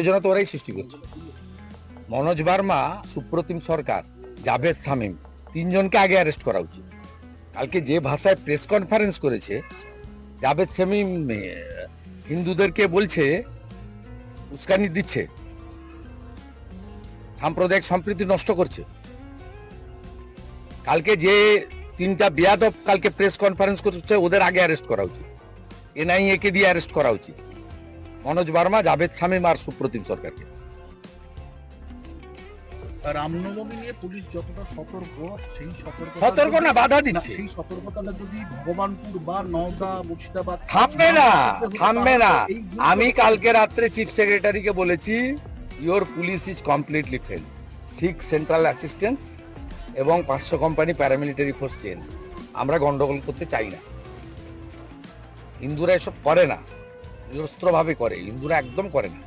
জন্য তো ওরাই সৃষ্টি করছে। মনোজ বার্মা, সুপ্রতিম সরকার, জাভেদ শামীম, তিনজনকে আগে অ্যারেস্ট করা উচিত। কালকে যে ভাষায় প্রেস কনফারেন্স করেছে জাভেদ শামীম, হিন্দুদেরকে বলছে, উস্কানি দিচ্ছে, সাম্প্রদায়িক সম্প্রীতি নষ্ট করছে। কালকে যে তিনটা বেয়াদব কালকে প্রেস কনফারেন্স করছে, ওদের আগে অ্যারেস্ট করা উচিত। এনআইএ কে দিয়ে অ্যারেস্ট করা উচিত, মনোজ বার্মা, জাভেদ শামীম আর সুপ্রতিম সরকারকে। রামনবমী নিয়ে পুলিশ যতটা সতর্ক, সেই সতর্ক না, বাধা দিচ্ছে। সেই সতর্কতাটা যদি ভগবানপুর বা নওদা, মুর্শিদাবাদ থামবে না। আমি কালকে রাত্রে চিফ সেক্রেটারিকে বলেছি, your police is completely fail. 6 central assistance এবং 500 কোম্পানি প্যারামিলিটারি ফোর্স চেন। আমরা গন্ডগোল করতে চাই না। হিন্দুরা এসব করে না, নিরস্ত্রভাবে করে, হিন্দুরা একদম করে না।